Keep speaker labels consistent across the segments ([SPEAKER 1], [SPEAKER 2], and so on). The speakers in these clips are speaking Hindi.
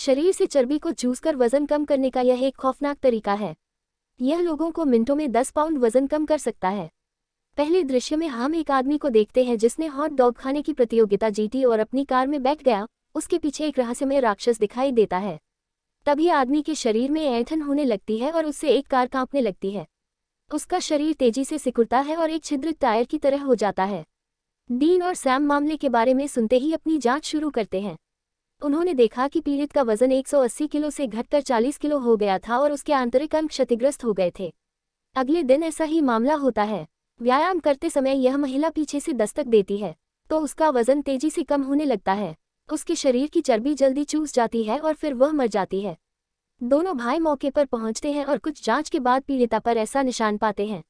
[SPEAKER 1] शरीर से चर्बी को चूसकर वजन कम करने का यह एक खौफनाक तरीका है। यह लोगों को मिनटों में 10 पाउंड वजन कम कर सकता है। पहले दृश्य में हम एक आदमी को देखते हैं जिसने हॉट डॉग खाने की प्रतियोगिता जीती और अपनी कार में बैठ गया। उसके पीछे एक रहस्यमय राक्षस दिखाई देता है। तभी आदमी के शरीर में ऐंठन होने लगती है और उससे एक कार कांपने लगती है। उसका शरीर तेजी से सिकुड़ता है और एक छिद्रित टायर की तरह हो जाता है। डीन और सैम मामले के बारे में सुनते ही अपनी जांच शुरू करते हैं। उन्होंने देखा कि पीड़ित का वजन 180 किलो से घटकर 40 किलो हो गया था और उसके आंतरिक अंग क्षतिग्रस्त हो गए थे। अगले दिन ऐसा ही मामला होता है। व्यायाम करते समय यह महिला पीछे से दस्तक देती है तो उसका वजन तेजी से कम होने लगता है। उसके शरीर की चर्बी जल्दी चूस जाती है और फिर वह मर जाती है। दोनों भाई मौके पर पहुंचते हैं और कुछ जांच के बाद पीड़िता पर ऐसा निशान पाते हैं।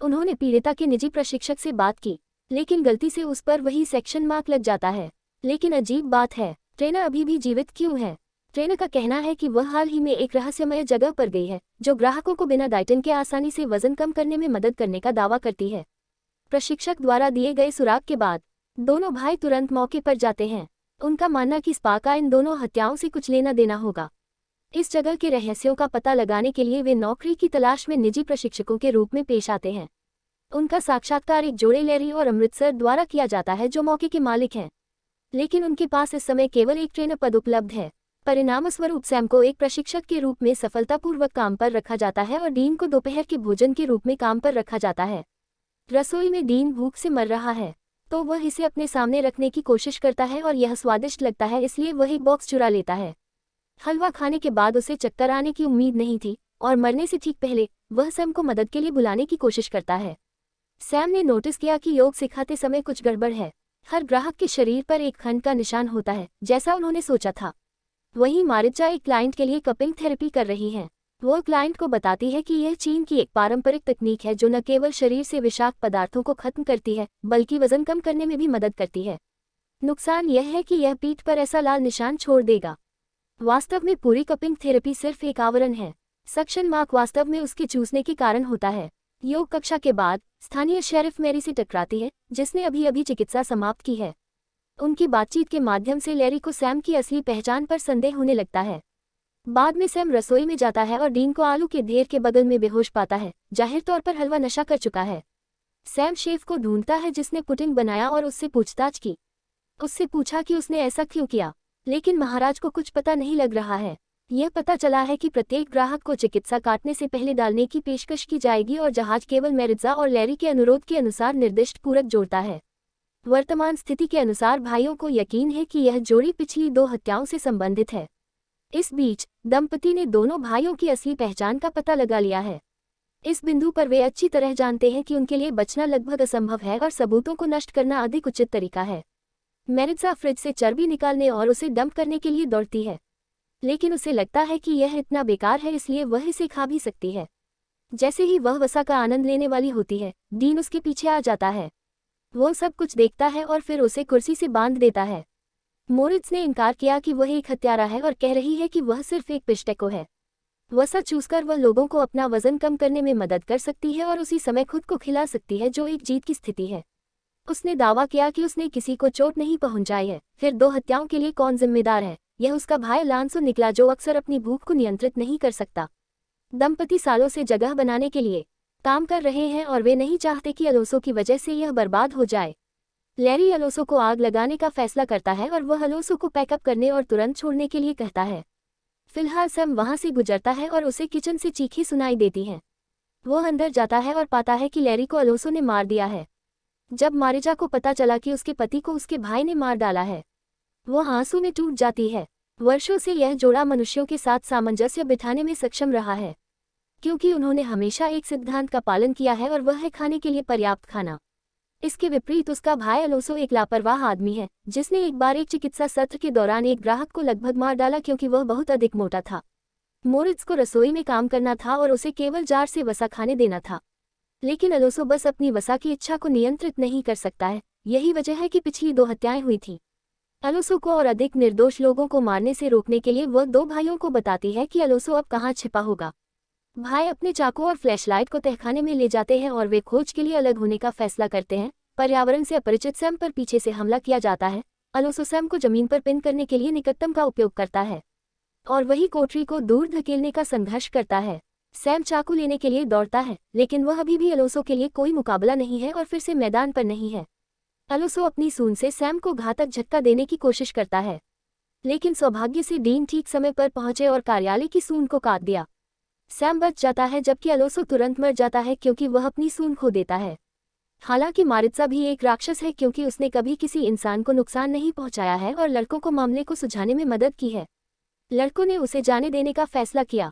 [SPEAKER 1] उन्होंने पीड़िता के निजी प्रशिक्षक से बात की, लेकिन गलती से उस पर वही सेक्शन मार्क लग जाता है। लेकिन अजीब बात है, ट्रेनर अभी भी जीवित क्यों है? ट्रेनर का कहना है कि वह हाल ही में एक रहस्यमय जगह पर गई है जो ग्राहकों को बिना डाइटिंग के आसानी से वजन कम करने में मदद करने का दावा करती है। प्रशिक्षक द्वारा दिए गए सुराग के बाद दोनों भाई तुरंत मौके पर जाते हैं। उनका मानना कि स्पा का इन दोनों हत्याओं से कुछ लेना देना होगा। इस जगह के रहस्यों का पता लगाने के लिए वे नौकरी की तलाश में निजी प्रशिक्षकों के रूप में पेश आते हैं। उनका साक्षात्कार एक जोड़े लैरी और अमृतसर द्वारा किया जाता है जो मौके के मालिक हैं, लेकिन उनके पास इस समय केवल एक ट्रेनर पद उपलब्ध है। परिणामस्वरूप सैम को एक प्रशिक्षक के रूप में सफलतापूर्वक काम पर रखा जाता है और डीन को दोपहर के भोजन के रूप में काम पर रखा जाता है। रसोई में डीन भूख से मर रहा है तो वह इसे अपने सामने रखने की कोशिश करता है और यह स्वादिष्ट लगता है, इसलिए वह एक बॉक्स चुरा लेता है। हलवा खाने के बाद उसे चक्कर आने की उम्मीद नहीं थी और मरने से ठीक पहले वह सैम को मदद के लिए बुलाने की कोशिश करता है। सैम ने नोटिस किया कि योग सिखाते समय कुछ गड़बड़ है। हर ग्राहक के शरीर पर एक खंड का निशान होता है, जैसा उन्होंने सोचा था। वहीं मारिचा एक क्लाइंट के लिए कपिंग थेरेपी कर रही हैं। वो क्लाइंट को बताती है कि यह चीन की एक पारंपरिक तकनीक है जो न केवल शरीर से विषाक्त पदार्थों को खत्म करती है बल्कि वजन कम करने में भी मदद करती है। नुकसान यह है कि यह पीठ पर ऐसा लाल निशान छोड़ देगा। वास्तव में पूरी कपिंग थेरेपी सिर्फ एक आवरण है। सक्शन मार्क वास्तव में उसके चूसने के कारण होता है। योग कक्षा के बाद स्थानीय शेरिफ मैरी से टकराती है जिसने अभी चिकित्सा समाप्त की है। उनकी बातचीत के माध्यम से लैरी को सैम की असली पहचान पर संदेह होने लगता है। बाद में सैम रसोई में जाता है और डीन को आलू के ढेर के बगल में बेहोश पाता है। जाहिर तौर पर हलवा नशा कर चुका है। सैम शेफ को ढूंढता है जिसने पुडिंग बनाया और उससे पूछताछ की। उससे पूछा कि उसने ऐसा क्यों किया, लेकिन महाराज को कुछ पता नहीं लग रहा है। यह पता चला है कि प्रत्येक ग्राहक को चिकित्सा काटने से पहले डालने की पेशकश की जाएगी और जहाज केवल मैरिजा और लैरी के अनुरोध के अनुसार निर्दिष्ट पूरक जोड़ता है। वर्तमान स्थिति के अनुसार भाइयों को यकीन है कि यह जोड़ी पिछली 2 हत्याओं से संबंधित है। इस बीच दंपति ने दोनों भाइयों की असली पहचान का पता लगा लिया है। इस बिंदु पर वे अच्छी तरह जानते हैं कि उनके लिए बचना लगभग असंभव है और सबूतों को नष्ट करना अधिक उचित तरीका है। मैरिजा फ्रिज से चर्बी निकालने और उसे डंप करने के लिए दौड़ती है, लेकिन उसे लगता है कि यह इतना बेकार है इसलिए वह इसे खा भी सकती है। जैसे ही वह वसा का आनंद लेने वाली होती है, डीन उसके पीछे आ जाता है। वो सब कुछ देखता है और फिर उसे कुर्सी से बांध देता है। मोरित्स ने इनकार किया कि वह एक हत्यारा है और कह रही है कि वह सिर्फ एक पिस्टेको है। वसा चूसकर वह लोगों को अपना वजन कम करने में मदद कर सकती है और उसी समय खुद को खिला सकती है, जो एक जीत की स्थिति है। उसने दावा किया कि उसने किसी को चोट नहीं पहुंचाई है। फिर 2 हत्याओं के लिए कौन जिम्मेदार है? यह उसका भाई लांसो निकला जो अक्सर अपनी भूख को नियंत्रित नहीं कर सकता। दंपति सालों से जगह बनाने के लिए काम कर रहे हैं और वे नहीं चाहते कि अलोसो की वजह से यह बर्बाद हो जाए। लैरी अलोसो को आग लगाने का फैसला करता है और वह अलोसो को पैकअप करने और तुरंत छोड़ने के लिए कहता है। फिलहाल सैम वहां से गुजरता है और उसे किचन से चीखें सुनाई देती हैं। वह अंदर जाता है और पाता है कि लैरी को अलोसो ने मार दिया है। जब मारिजा को पता चला कि उसके पति को उसके भाई ने मार डाला है, वह आंसू में टूट जाती है। वर्षों से यह जोड़ा मनुष्यों के साथ सामंजस्य बिठाने में सक्षम रहा है, क्योंकि उन्होंने हमेशा एक सिद्धांत का पालन किया है और वह है खाने के लिए पर्याप्त खाना। इसके विपरीत उसका भाई अलोसो एक लापरवाह आदमी है जिसने एक बार एक चिकित्सा सत्र के दौरान एक ग्राहक को लगभग मार डाला क्योंकि वह बहुत अधिक मोटा था। मोरित्स को रसोई में काम करना था और उसे केवल जार से वसा खाने देना था, लेकिन अलोसो बस अपनी वसा की इच्छा को नियंत्रित नहीं कर सकता है। यही वजह है कि पिछली 2 हत्याएं हुई थीं। अलोसो को और अधिक निर्दोष लोगों को मारने से रोकने के लिए वह 2 भाइयों को बताती है कि अलोसो अब कहाँ छिपा होगा। भाई अपने चाकू और फ्लैशलाइट को तहखाने में ले जाते हैं और वे खोज के लिए अलग होने का फैसला करते हैं। पर्यावरण से अपरिचित सैम पर पीछे से हमला किया जाता है। अलोसो सैम को जमीन पर पिन करने के लिए निकटतम का उपयोग करता है। और वही कोठरी को दूर धकेलने का संघर्ष करता है। सैम चाकू लेने के लिए दौड़ता है, लेकिन वह अभी भी अलोसो के लिए कोई मुकाबला नहीं है और फिर से मैदान पर नहीं है। अलोसो अपनी सूंड से सैम को घातक झटका देने की कोशिश करता है, लेकिन सौभाग्य से डीन ठीक समय पर पहुंचे और कार्यालय की सूंड को काट दिया। सैम बच जाता है, जबकि अलोसो तुरंत मर जाता है क्योंकि वह अपनी सूंड खो देता है। हालांकि मारित्सा भी एक राक्षस है क्योंकि उसने कभी किसी इंसान को नुकसान नहीं पहुंचाया है और लड़कों को मामले को सुलझाने में मदद की है। लड़कों ने उसे जाने देने का फैसला किया।